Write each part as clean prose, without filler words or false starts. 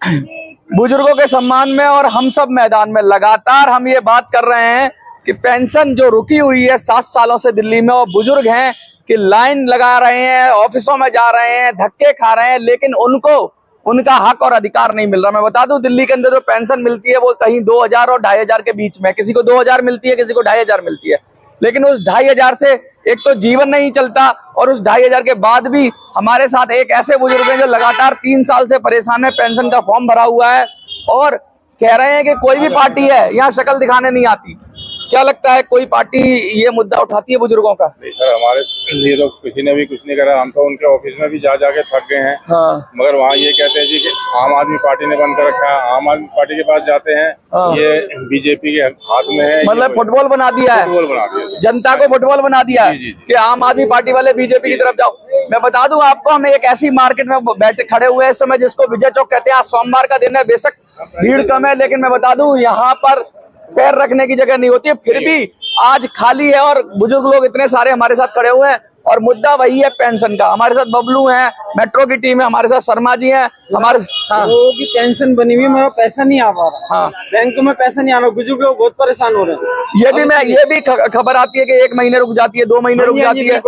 बुजुर्गों के सम्मान में और हम सब मैदान में लगातार हम ये बात कर रहे हैं कि पेंशन जो रुकी हुई है 7 सालों से दिल्ली में, और बुजुर्ग हैं कि लाइन लगा रहे हैं, ऑफिसों में जा रहे हैं, धक्के खा रहे हैं, लेकिन उनको उनका हक और अधिकार नहीं मिल रहा। मैं बता दूं, दिल्ली के अंदर जो पेंशन मिलती है वो कहीं 2000 और 2500 के बीच में, किसी को 2000 मिलती है, किसी को 2500 मिलती है, लेकिन उस 2500 से एक तो जीवन नहीं चलता, और उस 2500 के बाद भी हमारे साथ एक ऐसे बुजुर्ग हैं जो लगातार 3 साल से परेशान है, पेंशन का फॉर्म भरा हुआ है और कह रहे हैं कि कोई भी पार्टी है यहाँ शक्ल दिखाने नहीं आती। क्या लगता है, कोई पार्टी ये मुद्दा उठाती है बुजुर्गों का? नहीं सर, हमारे लिए तो किसी ने भी कुछ नहीं करा। हम तो उनके ऑफिस में भी जा जाके थक गए हैं। हाँ। मगर वहाँ ये कहते हैं जी कि आम आदमी पार्टी ने बंद कर रखा है। आम आदमी पार्टी के पास जाते हैं, हाँ। ये बीजेपी के हाथ में है। मतलब फुटबॉल बना दिया है, फुटबॉल बना दिया, जनता को फुटबॉल बना दिया है कि आम आदमी पार्टी वाले बीजेपी की तरफ जाओ। मैं बता दूं आपको, हम एक ऐसी मार्केट में बैठे खड़े हुए हैं इस समय जिसको विजय चौक कहते हैं। आज सोमवार का दिन है, बेशक भीड़ कम है, लेकिन मैं बता दूं यहाँ पर पैर रखने की जगह नहीं होती है, फिर भी आज खाली है और बुजुर्ग लोग इतने सारे हमारे साथ खड़े हुए हैं। और मुद्दा वही है पेंशन का। हमारे साथ बबलू हैं, मेट्रो की टीम है, हमारे साथ शर्मा जी हैं, हमारे लोगों की पेंशन बनी हुई है, मेरा पैसा नहीं आ पा रहा। हाँ, बैंक में पैसा नहीं आ रहा, बुजुर्ग लोग बहुत परेशान हो रहे हैं। ये भी खबर आती है कि 1 महीने रुक जाती है, 2 महीने रुक जाती है।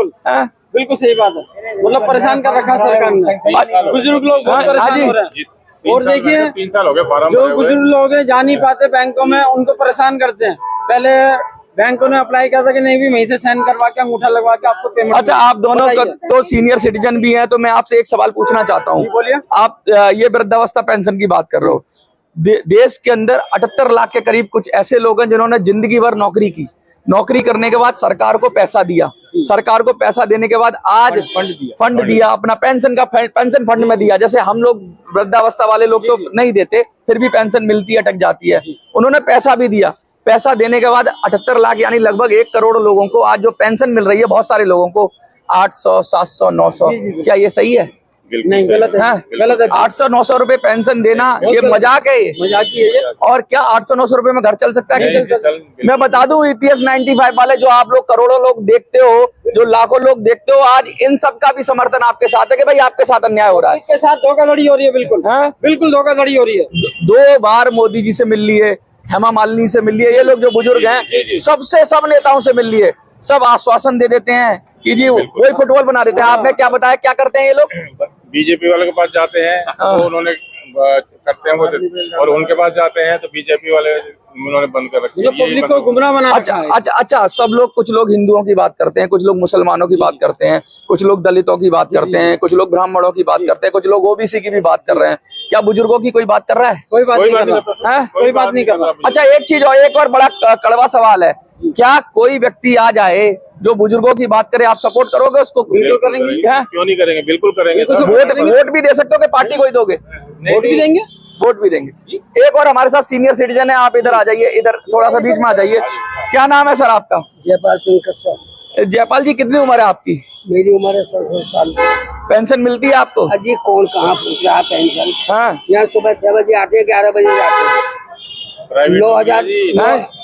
बिल्कुल सही बात है, मतलब परेशान कर रखा सरकार ने, बुजुर्ग लोग बहुत परेशान हो रहे हैं। और देखिए 3 साल हो गए, जो बुजुर्ग लोग हैं जा नहीं पाते बैंकों में, उनको परेशान करते हैं। पहले बैंकों ने अप्लाई किया था कि नहीं भी वहीं से साइन करवा के अंगूठा लगवा के आपको पेमेंट। अच्छा, आप दोनों तो सीनियर सिटीजन भी हैं, तो मैं आपसे एक सवाल पूछना चाहता हूँ। बोलिए। आप ये वृद्धावस्था पेंशन की बात कर रहे हो, देश के अंदर 78 लाख के करीब कुछ ऐसे लोग हैं जिन्होंने जिंदगी भर नौकरी की, नौकरी करने के बाद सरकार को पैसा दिया, सरकार को पैसा देने के बाद आज फंड दिया, अपना पेंशन का पेंशन फंड में दिया। जैसे हम लोग वृद्धावस्था वाले लोग तो नहीं देते, फिर भी पेंशन मिलती है, अटक जाती है। उन्होंने पैसा भी दिया, पैसा देने के बाद 78 लाख यानी लगभग 1 करोड़ लोगों को आज जो पेंशन मिल रही है, बहुत सारे लोगों को 800, 700, 900, क्या ये सही है? नहीं, गलत है, गलत है। 800-900 रुपए पेंशन देना ये मजाक है, मजाक ही है। और क्या 800-900 रुपए में घर चल सकता है किसी? मैं बता दूं, EPS 95 वाले जो आप लोग करोड़ों लोग देखते हो, जो लाखों लोग देखते हो, आज इन सब का भी समर्थन आपके साथ है कि भाई आपके साथ अन्याय हो रहा है, आपके साथ धोखाधड़ी हो रही है। बिल्कुल बिल्कुल धोखाधड़ी हो रही है। 2 बार मोदी जी से मिल लिए, हेमा मालिनी से मिल लिए, ये लोग जो बुजुर्ग हैं सबसे, सब नेताओं से मिल लिए, सब आश्वासन दे देते हैं कि जी वही फुटबॉल बना देते हैं। आपने क्या बताया, क्या करते हैं ये लोग? बीजेपी वाले के पास जाते हैं तो उन्होंने करते हैं वो, और उनके पास जाते हैं तो बीजेपी वाले उन्होंने बंद कर रखी है। पब्लिक को गुमराह बना रखा है। अच्छा, सब लोग, कुछ लोग हिंदुओं की बात करते हैं, कुछ लोग मुसलमानों की बात करते हैं, कुछ लोग दलितों की बात करते हैं, कुछ लोग ब्राह्मणों की बात करते हैं, कुछ लोग OBC की भी बात कर रहे हैं। क्या बुजुर्गों की कोई बात कर रहा है? कोई बात नहीं कर रहा। अच्छा, एक चीज और, एक और बड़ा कड़वा सवाल है, क्या कोई व्यक्ति आ जाए जो बुजुर्गों की बात करे, आप सपोर्ट करोगे उसको? बिल्कुल करेंगे। क्यों नहीं करेंगे, बिल्कुल करेंगे। वोट भी दे सकते हो कि पार्टी को ही दोगे? वोट भी देंगे, वोट भी देंगे। एक और हमारे साथ सीनियर सिटीजन है, आप इधर आ जाइए, इधर थोड़ा सा बीच में आ जाइए। क्या नाम है सर आपका? जयपाल सिंह कस्सा। जयपाल जी, कितनी उम्र है आपकी? मेरी उम्र है 60 साल। पेंशन मिलती है आपको? अजी कौन कहाँ पूछ रहा है पेंशन? हाँ, यहाँ सुबह 6 बजे आते हैं, 11 बजे जाते हैं। 9,000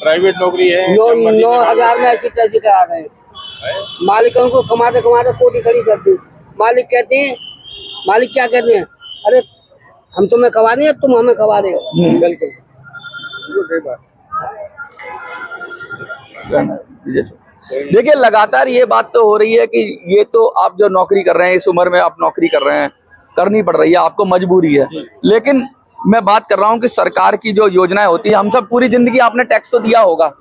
प्राइवेट नौकरी है, 9,000 में ऐसी तैसी करा रहे हैं। मालिक उनको कमाते कमाते कोटी खड़ी करती। मालिक कहते हैं, मालिक क्या कहते हैं, अरे हम तुम्हें कमा रहे हैं, तुम हमें कमा रहे हो। बिल्कुल देखिए, लगातार ये बात तो हो रही है कि ये तो आप जो नौकरी कर रहे हैं, इस उम्र में आप नौकरी कर रहे हैं, करनी पड़ रही है, आपको मजबूरी है। लेकिन मैं बात कर रहा हूँ कि सरकार की जो योजनाएं होती है, हम सब पूरी जिंदगी आपने टैक्स तो दिया होगा,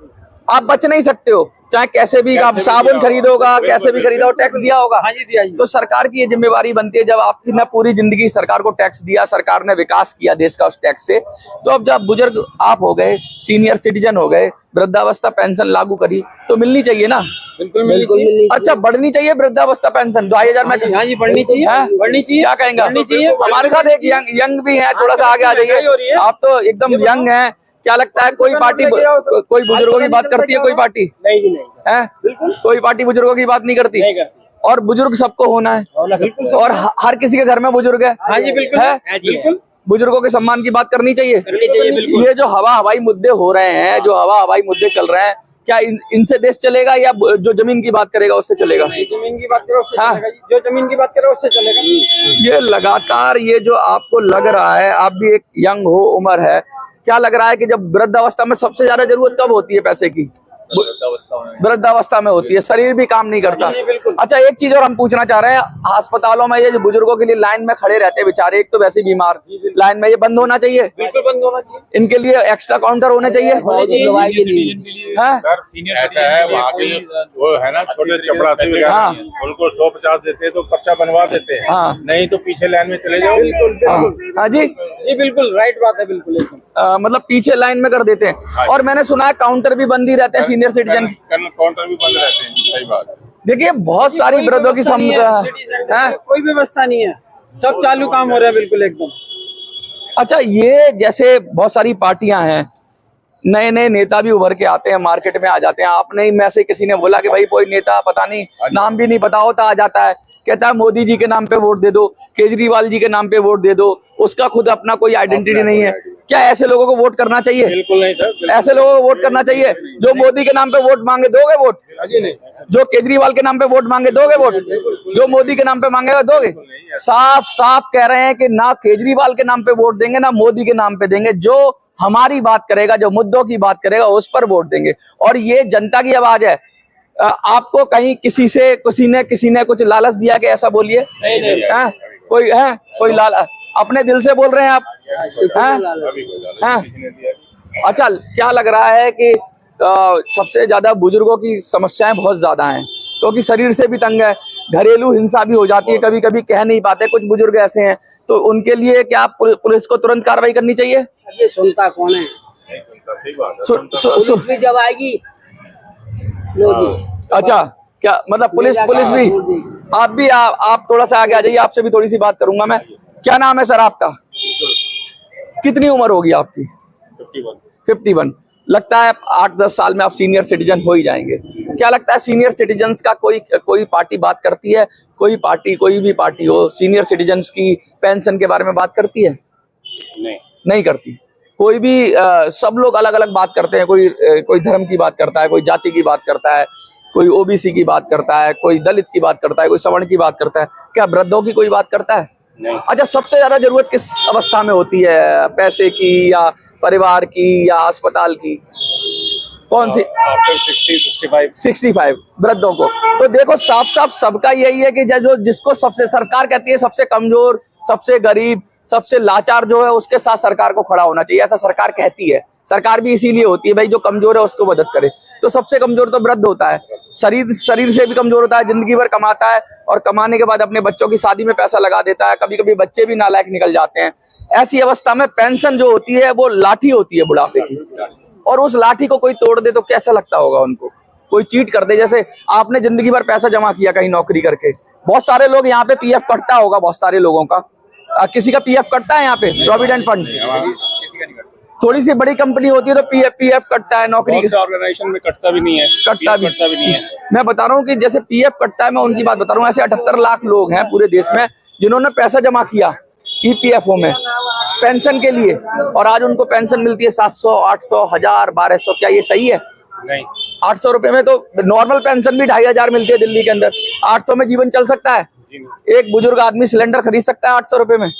आप बच नहीं सकते हो, चाहे कैसे भी आप साबुन खरीदोगा, कैसे भी खरीदो, टैक्स दिया होगा। हाँ जी, दिया जी। तो सरकार की ये जिम्मेवारी बनती है, जब आपकी ना पूरी जिंदगी सरकार को टैक्स दिया, सरकार ने विकास किया देश का उस टैक्स से, तो अब जब बुजुर्ग आप हो गए, सीनियर सिटीजन हो गए, वृद्धावस्था पेंशन लागू करी, तो मिलनी चाहिए ना? बिल्कुल। अच्छा, बढ़नी चाहिए वृद्धावस्था पेंशन 2000 में? हाँ जी, बढ़नी चाहिए, बढ़नी चाहिए। क्या कहेंगे? बढ़नी चाहिए। हमारे साथ एक यंग भी है, थोड़ा सा आगे आ जाइए, आप तो एकदम यंग है। क्या लगता है, कोई पार्टी कोई बुजुर्गों की बात करती है? कोई पार्टी नहीं है, कोई पार्टी बुजुर्गों की बात नहीं करती। और बुजुर्ग सबको होना है, और हर किसी के घर में बुजुर्ग है। हाँ जी, बिल्कुल है। बुजुर्गों के सम्मान की बात करनी चाहिए। बिल्कुल। ये जो हवाई मुद्दे हो रहे हैं, जो हवाई मुद्दे चल रहे हैं, क्या इनसे देश चलेगा या जो जमीन की बात करेगा उससे चलेगा? जमीन की बात करो उससे हाँ। चलेगा जी। जो जमीन की बात करो उससे चलेगा। ये लगातार ये जो आपको लग रहा है, आप भी एक यंग हो, उम्र है, क्या लग रहा है कि जब वृद्धावस्था में सबसे ज्यादा जरूरत कब होती है पैसे की? वृद्धावस्था में होती है, शरीर भी काम नहीं करता। अच्छा, एक चीज और हम पूछना चाह रहे हैं, अस्पतालों में ये जो बुजुर्गों के लिए लाइन में खड़े रहते हैं बेचारे, एक तो वैसे बीमार, लाइन में, ये बंद होना चाहिए। बिल्कुल बंद होना चाहिए। इनके लिए एक्स्ट्रा काउंटर होने चाहिए। दवाई के लिए हाँ? सर ऐसा है, वहाँ के वो है ना छोटे चपरासी वगैरह, हाँ। उनको 150 देते हैं तो पर्चा बनवा देते हैं। हाँ। नहीं तो पीछे लाइन में चले जाओ। हाँ जी, जी बिल्कुल राइट बात है, बिल्कुल एकदम। मतलब पीछे लाइन में कर देते हैं। और मैंने सुना है काउंटर भी बंद ही रहते हैं सीनियर सिटीजन। काउंटर भी बंद रहते हैं। सही बात है। देखिए बहुत सारी वृद्धों की समस्या है। कोई व्यवस्था नहीं है, सब चालू काम हो रहा है बिल्कुल एकदम। अच्छा, ये जैसे बहुत सारी पार्टियां हैं, नए नए नेता भी उभर के आते हैं, मार्केट में आ जाते हैं। आपने ही में से किसी ने बोला कि भाई कोई नेता पता नहीं, नाम भी नहीं पता होता, आ जाता है, कहता है मोदी जी के नाम पे वोट दे दो, केजरीवाल जी के नाम पे वोट दे दो, उसका खुद अपना कोई आइडेंटिटी नहीं है। क्या ऐसे लोगों को वोट करना चाहिए? बिल्कुल नहीं सर। ऐसे लोगों को वोट करना चाहिए? जो मोदी के नाम पे वोट मांगे दोगे वोट? नहीं। जो केजरीवाल के नाम पे वोट मांगे दोगे वोट? जो मोदी के नाम पे मांगेगा दोगे? साफ साफ कह रहे हैं कि ना केजरीवाल के नाम पे वोट देंगे, ना मोदी के नाम पे देंगे। जो हमारी बात करेगा, जो मुद्दों की बात करेगा, उस पर वोट देंगे। और ये जनता की आवाज है। आपको कहीं किसी ने कुछ लालच दिया कि ऐसा बोलिए? नहीं। कोई है? कोई अपने दिल से बोल रहे हैं आप? हैं? अच्छा, क्या लग रहा है कि सबसे ज्यादा बुजुर्गों की समस्याएं बहुत ज्यादा हैं, क्योंकि शरीर से भी तंग है, घरेलू हिंसा भी हो जाती है, कभी कभी कह नहीं पाते। कुछ बुजुर्ग ऐसे हैं, तो उनके लिए क्या पुलिस को तुरंत कार्रवाई करनी चाहिए? ये सुनता कौन है? पुलिस भी जब आएगी लो जी। अच्छा, क्या मतलब पुलिस भी? आप थोड़ा सा आगे आ जाइए, आपसे भी थोड़ी सी बात करूंगा मैं। क्या नाम है सर आपका? कितनी उम्र होगी आपकी? 51। लगता है 8-10 साल में आप सीनियर सिटीजन हो ही जाएंगे। क्या लगता है सीनियर सिटीजन्स का कोई पार्टी बात करती है? कोई भी पार्टी हो, सीनियर सिटीजन्स की पेंशन के बारे में बात करती है? नहीं करती। कोई भी सब लोग अलग अलग बात करते हैं। कोई धर्म की बात करता है, कोई जाति की बात करता है, कोई ओबीसी की बात करता है, कोई दलित की बात करता है, कोई सवर्ण की बात करता है। क्या वृद्धों की कोई बात करता है? नहीं। अच्छा, सबसे ज्यादा जरूरत किस अवस्था में होती है? पैसे की या परिवार की या अस्पताल की? कौन सी? आफ्टर 60-65 वृद्धों को। तो देखो साफ साफ सबका यही है कि जो जिसको सबसे सरकार कहती है सबसे कमजोर, सबसे गरीब, सबसे लाचार जो है, उसके साथ सरकार को खड़ा होना चाहिए, ऐसा सरकार कहती है। सरकार भी इसीलिए होती है भाई, जो कमजोर है उसको मदद करे। तो सबसे कमजोर तो वृद्ध होता है, शरीर से भी कमजोर होता है, जिंदगी भर कमाता है और कमाने के बाद अपने बच्चों की शादी में पैसा लगा देता है। कभी कभी बच्चे भी नालायक निकल जाते हैं। ऐसी अवस्था में पेंशन जो होती है वो लाठी होती है बुढ़ापे की, और उस लाठी को कोई तोड़ दे तो कैसा लगता होगा उनको? कोई चीट कर दे। जैसे आपने जिंदगी भर पैसा जमा किया कहीं नौकरी करके, बहुत सारे लोग यहाँ पे पीएफ कटता होगा, बहुत सारे लोगों का। किसी का पीएफ कटता है यहाँ पे? प्रोविडेंट फंड थोड़ी सी बड़ी कंपनी होती है तो पीएफ कटता है, नौकरी ऑर्गेनाइजेशन में कटता भी नहीं है। मैं बता रहा हूँ कि जैसे पीएफ कटता है, मैं उनकी बात बता रहा हूँ। ऐसे 78 लाख लोग हैं पूरे देश में जिन्होंने पैसा जमा किया ईपीएफओ में पेंशन के लिए, और आज उनको पेंशन मिलती है 700, 800, 1000, 1200। क्या ये सही है? नहीं। 800 रुपए में तो नॉर्मल पेंशन भी 2500 मिलती है दिल्ली के अंदर। 800 में जीवन चल सकता है? एक बुजुर्ग आदमी सिलेंडर खरीद सकता है 800 रुपए में?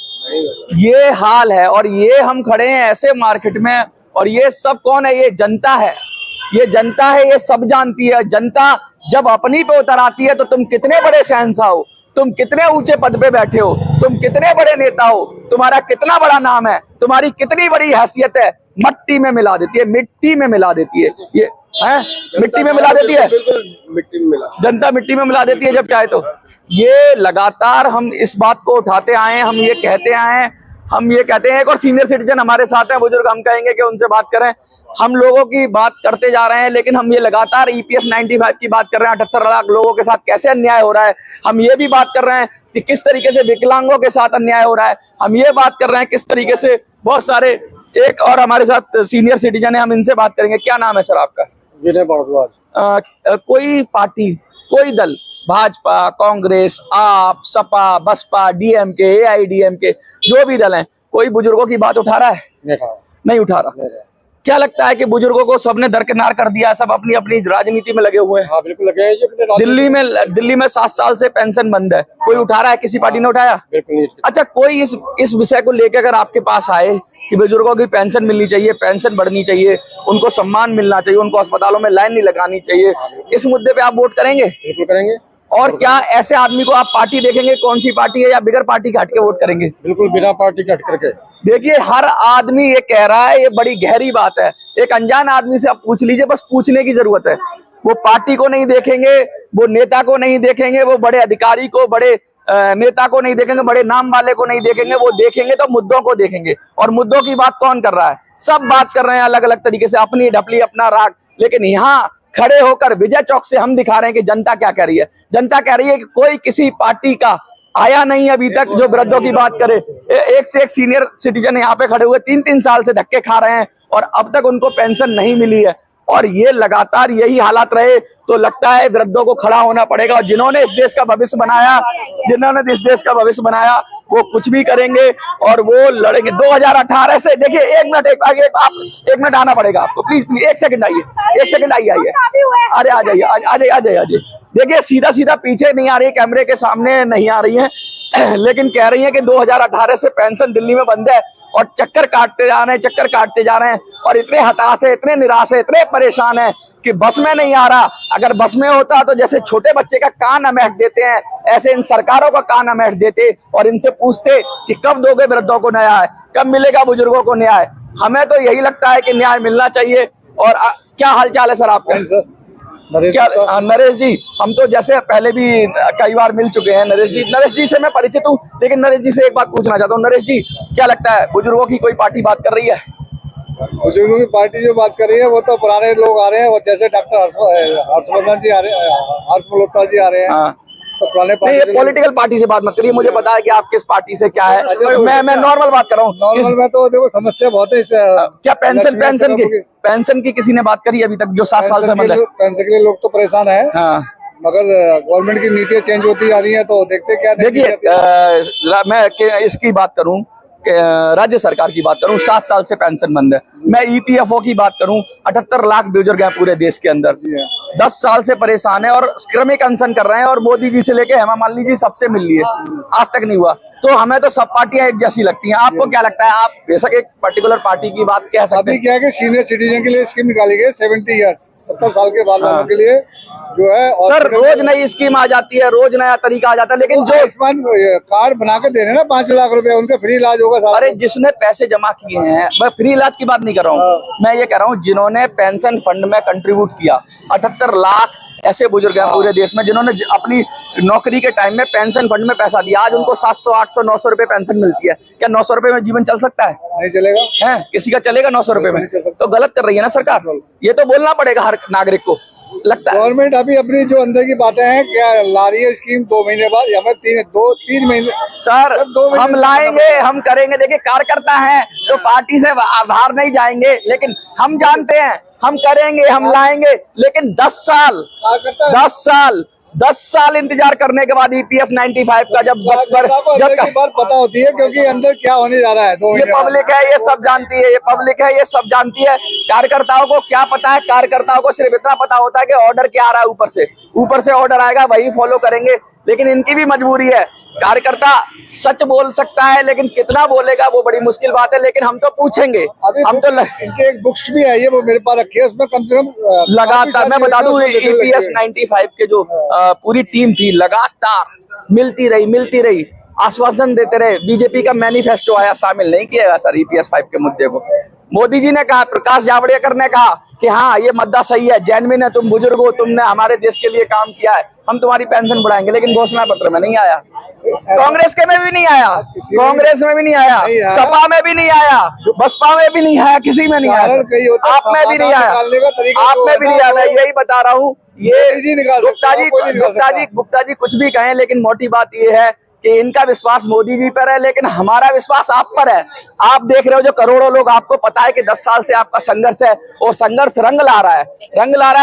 ये हाल है। और ये हम खड़े हैं ऐसे मार्केट में, और ये सब कौन है? ये जनता है। ये जनता है, ये सब जानती है। जनता जब अपनी पे उतर आती है तो तुम कितने बड़े शहंशाह हो, तुम कितने ऊंचे पद पे बैठे हो, तुम कितने बड़े नेता हो, तुम्हारा कितना बड़ा नाम है, तुम्हारी कितनी बड़ी हैसियत है, मिट्टी में मिला देती है। मिट्टी में मिला देती है ये है, मिट्टी में मिला देती है, मिट्टी में मिला, जनता मिट्टी में मिला देती है जब चाहे तो। ये लगातार हम इस बात को उठाते आए हैं, हम ये कहते आए हैं, हम ये कहते हैं। एक और सीनियर सिटीजन हमारे साथ हैं, बुजुर्ग, हम कहेंगे कि उनसे बात करें। हम लोगों की बात करते जा रहे हैं, लेकिन हम ये लगातार EPS 95 की बात कर रहे हैं। 78 लाख लोगों के साथ कैसे अन्याय हो रहा है। हम ये भी बात कर रहे हैं कि किस तरीके से विकलांगों के साथ अन्याय हो रहा है। हम ये बात कर रहे हैं किस तरीके से बहुत सारे। एक और हमारे साथ सीनियर सिटीजन है, हम इनसे बात करेंगे। क्या नाम है सर आपका? विनय भारद्वाज। कोई पार्टी, कोई दल, भाजपा, कांग्रेस, आप, सपा, बसपा, DMK, AIDMK, जो भी दल हैं, कोई बुजुर्गों की बात उठा रहा है? नहीं उठा रहा। क्या लगता है कि बुजुर्गों को सबने दरकिनार कर दिया, सब अपनी अपनी राजनीति में लगे हुए हैं? हाँ बिल्कुल लगे हैं जी अपने दिल्ली में 7 साल से पेंशन बंद है, कोई उठा रहा है? किसी पार्टी ने उठाया? बिल्कुल नहीं। अच्छा, कोई इस विषय को लेकर अगर आपके पास आए कि बुजुर्गों की पेंशन मिलनी चाहिए, पेंशन बढ़नी चाहिए, उनको सम्मान मिलना चाहिए, उनको अस्पतालों में लाइन नहीं लगानी चाहिए, इस मुद्दे पे आप वोट करेंगे? बिल्कुल करेंगे। और क्या ऐसे आदमी को आप पार्टी देखेंगे कौन सी पार्टी है, या बिगर पार्टी के हट के वोट करेंगे? बिल्कुल बिना पार्टी के हट करके। देखिए, हर आदमी ये कह रहा है, ये बड़ी गहरी बात है। एक अनजान आदमी से आप पूछ लीजिए, बस पूछने की जरूरत है। वो पार्टी को नहीं देखेंगे, वो नेता को नहीं देखेंगे, वो बड़े अधिकारी को, बड़े नेता को नहीं देखेंगे, बड़े नाम वाले को नहीं देखेंगे, वो देखेंगे तो मुद्दों को देखेंगे। और मुद्दों की बात कौन कर रहा है? सब बात कर रहे हैं अलग अलग तरीके से, अपनी ढपली अपना राग। लेकिन यहाँ खड़े होकर विजय चौक से हम दिखा रहे हैं कि जनता क्या कह रही है। जनता कह रही है कि कोई किसी पार्टी का आया नहीं अभी तक जो वृद्धों की बात करे। एक से एक सीनियर सिटीजन यहाँ पे खड़े हुए 3-3 साल से धक्के खा रहे हैं और अब तक उनको पेंशन नहीं मिली है। और ये लगातार यही हालात रहे तो लगता है वृद्धों को खड़ा होना पड़ेगा। और जिन्होंने इस देश का भविष्य बनाया, वो कुछ भी करेंगे और वो लड़ेंगे। 2018 से देखिए, एक मिनट आना पड़ेगा आपको, प्लीज 1 सेकंड आइए। अरे आ जाइए। देखिए, सीधा पीछे नहीं आ रही, कैमरे के सामने नहीं आ रही है, लेकिन कह रही है कि 2018 से पेंशन दिल्ली में बंद है और चक्कर काटते जा रहे हैं और इतने हताश है, इतने निराश है, इतने परेशान है कि बस में नहीं आ रहा। अगर बस में होता तो जैसे छोटे बच्चे का कान अमेठ देते हैं, ऐसे इन सरकारों का कान अमेठ देते और इनसे पूछते कि कब दोगे वृद्धों को न्याय, कब मिलेगा बुजुर्गों को न्याय। हमें तो यही लगता है कि न्याय मिलना चाहिए। और क्या हाल चाल है सर आपका? क्या नरेश जी, हम तो जैसे पहले भी कई बार मिल चुके हैं। नरेश जी से मैं परिचित हूँ, लेकिन नरेश जी से एक बात पूछना चाहता हूँ। नरेश जी, क्या लगता है बुजुर्गों की कोई पार्टी बात कर रही है? बुजुर्गों की पार्टी जो बात कर रही है वो तो पुराने लोग आ रहे हैं, और जैसे डॉक्टर हर्षवर्धन जी आ रहे हैं, हर्ष मल्होत्रा जी आ रहे हैं। हाँ। तो पुराने नहीं, पॉलिटिकल पार्टी से बात मत करिए, मुझे पता है कि आप किस पार्टी से क्या है। मैं नॉर्मल बात कर रहा हूँ। नॉर्मल में तो देखो समस्या बहुत है। क्या पेंशन की किसी ने बात करी अभी तक, जो 7 साल से मतलब? पेंशन के लिए लोग तो परेशान है, मगर गवर्नमेंट की नीतियाँ चेंज होती जा रही है तो देखते क्या। देखिए, मैं इसकी बात करूं, राज्य सरकार की बात करूं, 7 साल से पेंशन बंद है। मैं EPFO की बात करूं, 78 लाख बुजुर्ग हैं पूरे देश के अंदर, 10 साल से परेशान है और क्रमिक अनशन कर रहे हैं। और मोदी जी से लेके हेमा मालिनी जी सबसे मिल लिए, आज तक नहीं हुआ। तो हमें तो सब पार्टियां एक जैसी लगती हैं। आपको क्या लगता है? आप बेशक एक पर्टिकुलर पार्टी की बात कह सकते हैं। अभी क्या है कि सीनियर सिटीजन के लिए स्कीम निकाली गई, 70 साल के बाद वालों के लिए जो है। सर, रोज नई स्कीम आ जाती है, रोज नया तरीका आ जाता है, लेकिन जो आयुष्मान कार्ड बना के दे रहे हैं ना 5 लाख रुपए, उनके फ्री इलाज होगा सारा। अरे जिसने पैसे जमा किए हैं, मैं फ्री इलाज की बात नहीं कर रहा हूँ, मैं ये कह रहा हूँ जिन्होंने पेंशन फंड में कंट्रीब्यूट किया। 78 लाख ऐसे बुजुर्ग हैं पूरे देश में जिन्होंने अपनी नौकरी के टाइम में पेंशन फंड में पैसा दिया। आज उनको 700, 800, 900 रुपए पेंशन मिलती है। क्या 900 रुपए में जीवन चल सकता है? नहीं चलेगा है, किसी का चलेगा 900 रुपए में? तो गलत कर रही है ना सरकार। ये तो बोलना पड़ेगा हर नागरिक को, लगता है। गवर्नमेंट अभी अपनी जो अंदर की बातें हैं क्या ला रही है स्कीम 2 महीने बाद, या मैं 3 महीने। सर, हम लाएंगे, हम करेंगे। देखिए, कार्यकर्ता हैं तो पार्टी से बाहर नहीं जाएंगे, लेकिन हम जानते हैं हम करेंगे, हम लाएंगे। लेकिन 10 साल इंतजार करने के बाद EPS 95 का जब बात पता होती है, क्योंकि अंदर क्या होने जा रहा है। ये पब्लिक है, ये सब जानती है, ये सब जानती है। कार्यकर्ताओं को क्या पता है? कार्यकर्ताओं को सिर्फ इतना पता होता है कि ऑर्डर क्या आ रहा है, ऊपर से ऑर्डर आएगा, वही फॉलो करेंगे। लेकिन इनकी भी मजबूरी है। कार्यकर्ता सच बोल सकता है, लेकिन कितना बोलेगा वो बड़ी मुश्किल बात है। लेकिन हम तो पूछेंगे, हम तो इनके एक बुक्स भी है, ये वो मेरे पास रखी है, उसमें कम से कम लगातार, मैं बता दूं, EPS 95 के जो पूरी टीम थी, लगातार मिलती रही, आश्वासन देते रहे। बीजेपी का मैनिफेस्टो आया, शामिल नहीं किया गया सर EPS 5 के मुद्दे को। मोदी जी ने कहा, प्रकाश जावड़ेकर ने कहा कि हाँ, ये मुद्दा सही है, जेन्युइन है, तुम बुजुर्ग हो, तुमने हमारे देश के लिए काम किया है, हम तुम्हारी पेंशन बढ़ाएंगे। लेकिन घोषणा पत्र में नहीं आया, कांग्रेस के में भी नहीं आया, सपा में भी नहीं आया, बसपा में भी नहीं आया, किसी में नहीं आया, आप में भी नहीं आया। मैं यही बता रहा हूँ। ये गुप्ता जी कुछ भी कहें, लेकिन मोटी बात ये है कि इनका विश्वास मोदी जी पर है, लेकिन हमारा विश्वास आप पर है। आप देख रहे हो जो करोड़ों लोग, आपको पता है कि 10 साल से आपका संघर्ष है, और संघर्ष रंग ला रहा है।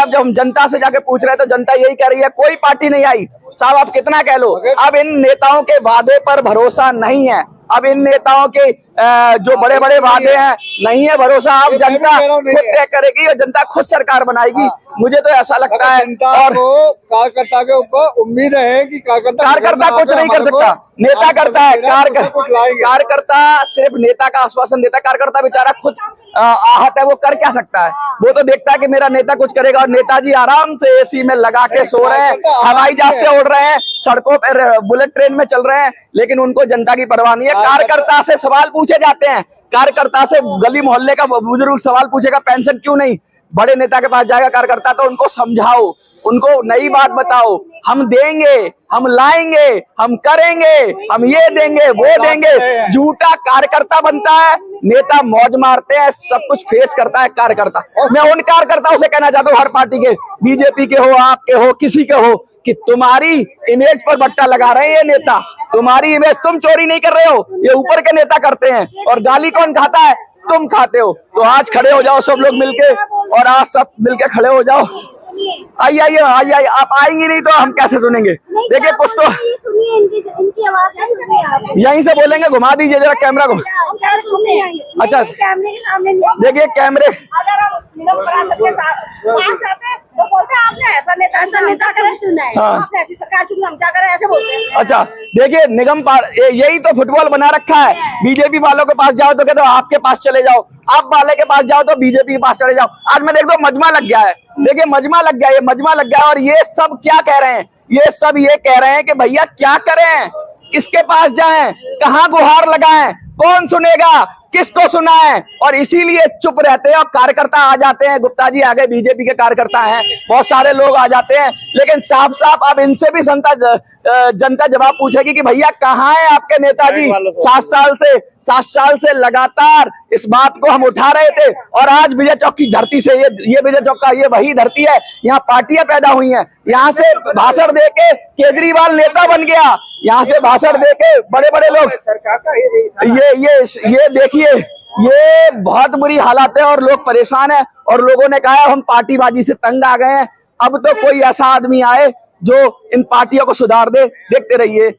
अब जब हम जनता से जाके पूछ रहे हैं तो जनता यही कह रही है, कोई पार्टी नहीं आई, साहब आप कितना कह लो, अब इन नेताओं के वादे पर भरोसा नहीं है। अब इन नेताओं के जो बड़े बड़े वादे हैं नहीं है भरोसा। अब जनता खुद तय करेगी और जनता खुद सरकार बनाएगी। मुझे तो ऐसा लगता है। और कार्यकर्ता के ऊपर उम्मीद है कि कार्यकर्ता कुछ नहीं कर सकता, नेता करता है। कार्यकर्ता सिर्फ नेता का आश्वासन देता है। कार्यकर्ता बेचारा खुद आहत है, वो कर क्या सकता है? वो तो देखता है कि मेरा नेता कुछ करेगा। और नेताजी आराम से एसी में लगा के सो रहे हैं, हवाई जहाज से उड़ रहे हैं, सड़कों पर बुलेट ट्रेन में चल रहे हैं, लेकिन उनको जनता की परवाह नहीं है। कार्यकर्ता से सवाल पूछे जाते हैं, कार्यकर्ता से गली मोहल्ले का बुजुर्ग सवाल पूछेगा पेंशन क्यों नहीं। बड़े नेता के पास जाएगा कार्यकर्ता तो उनको समझाओ, उनको नई बात बताओ, हम देंगे, हम लाएंगे, हम करेंगे, हम ये देंगे, वो देंगे। झूठा कार्यकर्ता बनता है, नेता मौज मारते हैं, सब कुछ फेस करता है कार्यकर्ता। मैं उन कार्यकर्ताओं से कहना चाहता हूँ, हर पार्टी के, बीजेपी के हो, आपके हो, किसी के हो, कि तुम्हारी इमेज पर बट्टा लगा रहे हैं ये नेता। तुम्हारी इमेज तुम चोरी नहीं कर रहे हो, ये ऊपर के नेता करते हैं। और गाली कौन खाता है? तुम खाते हो। तो आज खड़े हो जाओ सब लोग मिलके, और आज सब मिलके खड़े हो जाओ। आइए आइए आइए आइए, आप आएंगी नहीं तो हम कैसे सुनेंगे? देखिए कुछ तो यहीं से बोलेंगे, घुमा दीजिए जरा कैमरा को। अच्छा देखिए कैमरे, तो बोलते हैं आपने ऐसा नेता चुना है, आपने ऐसी सरकार चुनी, हम क्या करें, ऐसे बोलते हैं। अच्छा देखिए निगम यही तो फुटबॉल बना रखा है। बीजेपी वालों के पास जाओ तो कहते हो आपके पास चले जाओ, आप वाले के पास जाओ तो बीजेपी के पास चले जाओ। आज मैं देख दो मजमा लग गया है, देखिए मजमा लग गया, ये मजमा लग गया। और ये सब क्या कह रहे हैं? ये सब ये कह रहे हैं कि भैया क्या करें, किसके पास जाएं, कहाँ गुहार लगाएं, कौन सुनेगा, किसको सुना है। और इसीलिए चुप रहते हैं। और कार्यकर्ता आ जाते हैं, गुप्ता जी आ गए, बीजेपी के कार्यकर्ता हैं, बहुत सारे लोग आ जाते हैं, लेकिन साफ साफ अब इनसे भी जनता जवाब पूछेगी कि भैया कहाँ है आपके नेताजी? 7 साल से लगातार इस बात को हम उठा रहे थे। और आज विजय चौक की धरती से, ये विजय चौक का ये वही धरती है, यहाँ पार्टियां पैदा हुई हैं। यहाँ से भाषण दे के केजरीवाल नेता बन गया, यहाँ से भाषण दे के बड़े बड़े लोग। ये देखिए, ये बहुत बुरी हालत है और लोग परेशान हैं। और लोगों ने कहा हम पार्टीबाजी से तंग आ गए हैं, अब तो कोई ऐसा आदमी आए जो इन पार्टियों को सुधार दे। देखते रहिए।